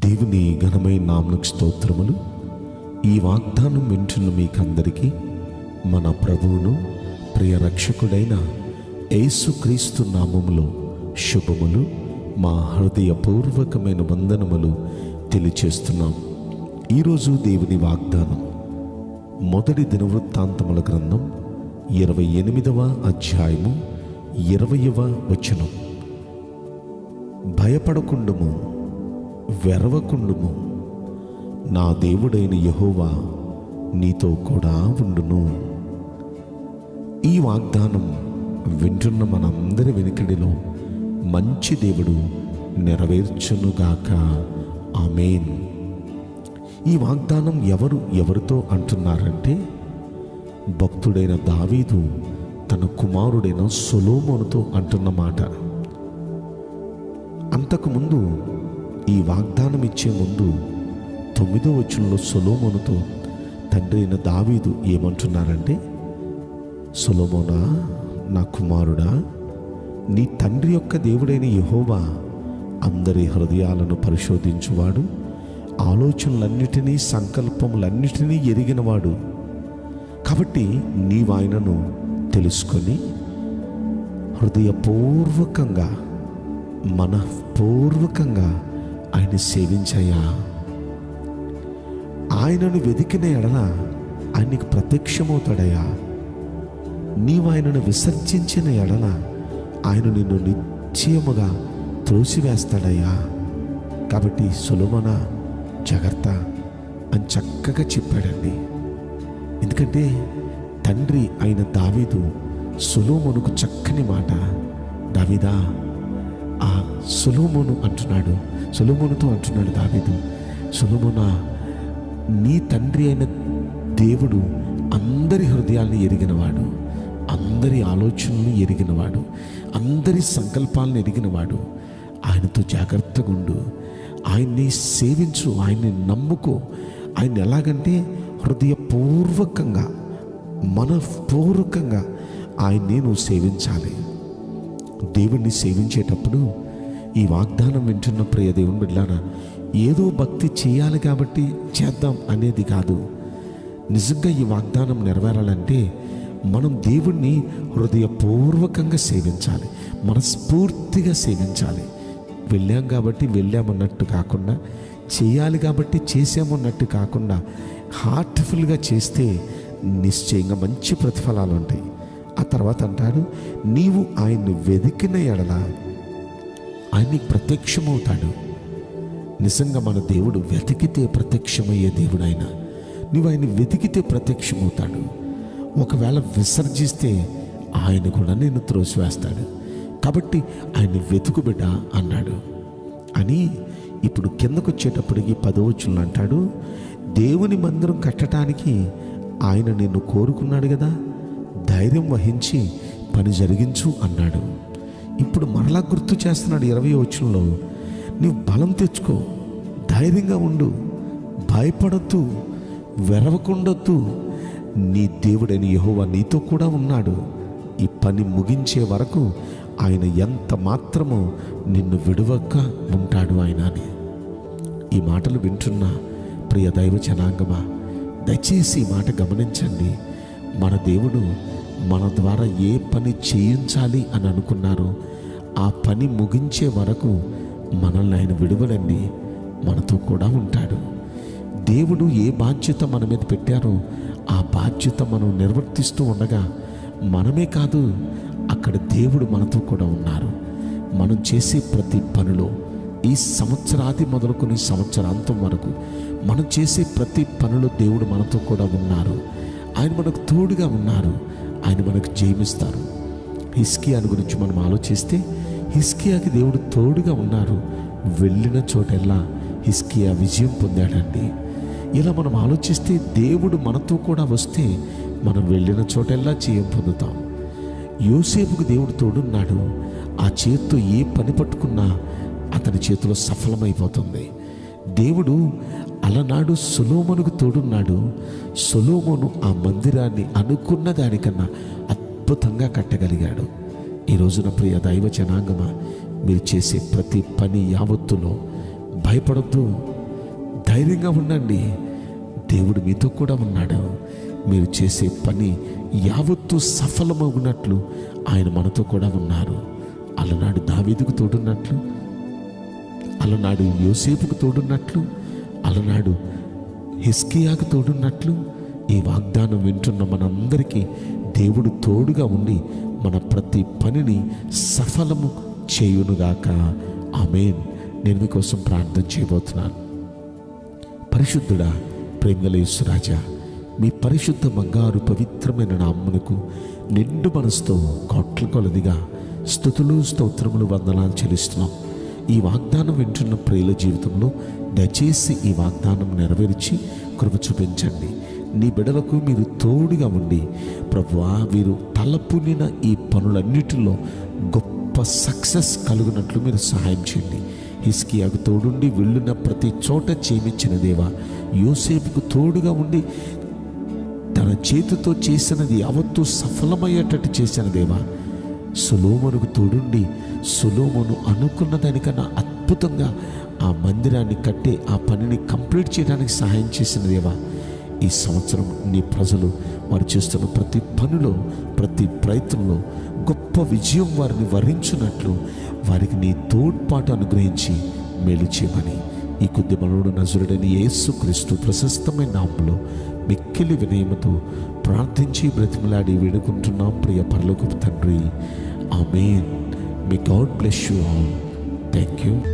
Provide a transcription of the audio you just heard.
దేవుని ఘనమైన నామమునకు స్తోత్రములు. ఈ వాగ్దానం వింటున్న మీకందరికీ మన ప్రభువును ప్రియ రక్షకుడైన యేసుక్రీస్తు నామములో శుభములు, మా హృదయపూర్వకమైన వందనములు తెలియచేస్తున్నాం. ఈరోజు దేవుని వాగ్దానం మొదటి దినవృత్తాంతముల గ్రంథం 28వ అధ్యాయము 20వ వచనం. భయపడకుండుము, వెరవకుండుము, నా దేవుడైన యెహోవా నీతో కూడా ఉండును. ఈ వాగ్దానం వింటున్న మనందరి వెనుకడిలో మంచి దేవుడు నెరవేర్చునుగాక. ఆమేన్. ఈ వాగ్దానం ఎవరితో అంటున్నారంటే, భక్తుడైన దావీదు తన కుమారుడైన సొలొమోనుతో అంటున్న మాట. అంతకుముందు ఈ వాగ్దానం ఇచ్చే ముందు 9వ వచనంలో సొలొమోనుతో తండ్రి అయిన దావీదు ఏమంటున్నారంటే, సొలొమోనా, నా కుమారుడా, నీ తండ్రి యొక్క దేవుడైన యెహోవా అందరి హృదయాలను పరిశోధించువాడు, ఆలోచనలన్నిటినీ సంకల్పములన్నిటినీ ఎరిగినవాడు. కాబట్టి నీవాయనను తెలుసుకొని హృదయపూర్వకంగా మనఃపూర్వకంగా ఆయన సేవించయ్యా. ఆయనను వెతికిన ఎడల ఆయనకు ప్రత్యక్షమవుతాడయ్యా. నీవు ఆయనను విసర్జించిన ఎడల ఆయన నిన్ను నిశ్చయముగా త్రోసివేస్తాడయ్యా. కాబట్టి సొలొమోనా, జాగ్రత్త అని చక్కగా చెప్పాడండి. ఎందుకంటే తండ్రి అయిన దావీదు సొలొమోనుకు చక్కని మాట, దావీదా, ఆ సొలొమోనుతో అంటున్నాడు దావీదు, సొలొమోనా, నీ తండ్రి అయిన దేవుడు అందరి హృదయాలను ఎరిగినవాడు, అందరి ఆలోచనలను ఎరిగినవాడు, అందరి సంకల్పాలను ఎరిగినవాడు. ఆయనతో జాగ్రత్తగా ఉండు, ఆయన్ని సేవించు, ఆయన్ని నమ్ముకో. ఆయన ఎలాగంటే హృదయపూర్వకంగా మనఃపూర్వకంగా ఆయన్ని నువ్వు సేవించాలి. దేవుణ్ణి సేవించేటప్పుడు ఈ వాగ్దానం వింటున్న ప్రియ దేవుని బిడ్డలారా, ఏదో భక్తి చేయాలి కాబట్టి చేద్దాం అనేది కాదు. నిజంగా ఈ వాగ్దానం నెరవేరాలంటే మనం దేవుణ్ణి హృదయపూర్వకంగా సేవించాలి, మనస్ఫూర్తిగా సేవించాలి. వెళ్ళాం కాబట్టి వెళ్ళామన్నట్టు కాకుండా, చేయాలి కాబట్టి చేసామన్నట్టు కాకుండా, హార్ట్ఫుల్గా చేస్తే నిశ్చయంగా మంచి ప్రతిఫలాలు ఉంటాయి. ఆ తర్వాత అంటాడు, నీవు ఆయన్ని వెతికిన ఎడల ఆయన నీకు ప్రత్యక్షమవుతాడు. నిజంగా మన దేవుడు వెతికితే ప్రత్యక్షమయ్యే దేవుడు ఆయన. నువ్వు ఆయన్ని వెతికితే ప్రత్యక్షమవుతాడు. ఒకవేళ విసర్జిస్తే ఆయన కూడా నిన్ను త్రోసివేస్తాడు. కాబట్టి ఆయన్ని వెతుకు బిడ్డ అన్నాడు. అని ఇప్పుడు కిందకు వచ్చేటప్పటికి 10వ వచనంలో అంటాడు, దేవుని మందిరం కట్టడానికి ఆయన నిన్ను కోరుకున్నాడు కదా, ధైర్యం వహించి పని జరిగించు అన్నాడు. ఇప్పుడు మరలా గుర్తు చేస్తున్నాడు 20వ వచనంలో, నీవు బలం తెచ్చుకో, ధైర్యంగా ఉండు, భయపడద్దు, వెరవకుండొద్దు, నీ దేవుడైన యెహోవా నీతో కూడా ఉన్నాడు. ఈ పని ముగించే వరకు ఆయన ఎంత మాత్రమో నిన్ను విడువక ఉంటాడు ఆయన అని. ఈ మాటలు వింటున్న ప్రియ దైవ జనాంగమా, దయచేసి ఈ మాట గమనించండి. మన దేవుడు మన ద్వారా ఏ పని చేయించాలి అని అనుకున్నారో ఆ పని ముగించే వరకు మనల్ని ఆయన విడువడండి, మనతో కూడా ఉంటాడు. దేవుడు ఏ బాధ్యత మన మీద పెట్టారో ఆ బాధ్యత మనం నిర్వర్తిస్తూ ఉండగా మనమే కాదు, అక్కడ దేవుడు మనతో కూడా ఉన్నారు. మనం చేసే ప్రతి పనిలో ఈ సంవత్సరాది మొదలుకొని సంవత్సరాంతం వరకు మనం చేసే ప్రతి పనిలో దేవుడు మనతో కూడా ఉన్నారు. ఆయన మనకు తోడుగా ఉన్నారు. ఆయన మనకు జయమిస్తారు. హిజ్కియాను గురించి మనం ఆలోచిస్తే, హిజ్కియాకి దేవుడు తోడుగా ఉన్నారు. వెళ్ళిన చోటెల్లా హిజ్కియా విజయం పొందాడండి. ఇలా మనం ఆలోచిస్తే దేవుడు మనతో కూడా వస్తే మనం వెళ్ళిన చోటెల్లా జయం పొందుతాం. యోసేపుకు దేవుడు తోడున్నాడు. ఆ చేత్తో ఏ పని పట్టుకున్నా అతని చేతిలో సఫలమైపోతుంది. దేవుడు అలనాడు సొలొమోనుకు తోడున్నాడు. సొలొమోను ఆ మందిరాన్ని అనుకున్న దానికన్నా అద్భుతంగా కట్టగలిగాడు. ఈ రోజున ప్రియ దైవ జనాంగమా, మీరు చేసే ప్రతి పని యావత్తులో భయపడద్దు, ధైర్యంగా ఉండండి. దేవుడు మీతో కూడా ఉన్నాడు. మీరు చేసే పని యావత్తు సఫలమవునట్లు ఆయన మనతో కూడా ఉన్నారు. అలనాడు దావీదుకు తోడున్నట్లు, అలనాడు యోసేపుకు తోడున్నట్లు, అలనాడు హిజ్కియాకు తోడున్నట్లు ఈ వాగ్దానం వింటున్న మనందరికీ దేవుడు తోడుగా ఉండి మన ప్రతి పనిని సఫలము చేయునుగాక. ఆమేన్. నేను మీకోసం ప్రార్థన చేయబోతున్నాను. పరిశుద్ధుడా, ప్రేమగల యేసురాజా, మీ పరిశుద్ధ బంగారు పవిత్రమైన నామమునకు నిండు మనసుతో కోట్ల కొలదిగా స్తుతులు, స్తోత్రములు, వందనాలు చెల్లిస్తున్నాం. ఈ వాగ్దానం వింటున్న ప్రియుల జీవితంలో దయచేసి ఈ వాగ్దానం నెరవేర్చి కృప చూపించండి. నీ బిడ్డలకు మీరు తోడుగా ఉండి ప్రభువా, వీరు తలపునిన ఈ పనులన్నిటిలో గొప్ప సక్సెస్ కలుగునట్లు మీరు సహాయం చేయండి. హిజ్కియాకు తోడుండి వెళ్ళిన ప్రతి చోట చేయించిన దేవా, యోసేపుకు తోడుగా ఉండి తన చేతితో చేసినది యావత్తూ సఫలమయ్యేటట్టు చేసిన దేవా, సొలొమోనుకు తోడుండి సొలొమోను అనుకున్న దానికన్నా అద్భుతంగా ఆ మందిరాన్ని కట్టి ఆ పనిని కంప్లీట్ చేయడానికి సహాయం చేసిన దేవా, ఈ సంవత్సరం నీ ప్రజలు వారు చేస్తున్న ప్రతి పనిలో, ప్రతి ప్రయత్నంలో గొప్ప విజయం వారిని వరించినట్లు వారికి నీ తోడ్పాటు అనుగ్రహించి మేలు చేయమని ఈ కొద్ది మనోడు నజరుడైన యేసుక్రీస్తు ప్రశస్తమైన నామములో మిక్కిలి వినయముతో ప్రార్థించి బ్రతిమలాడి వేడుకుంటున్నాం ప్రియ పరలోకపు తండ్రి. Amen. May God bless you all. Thank you.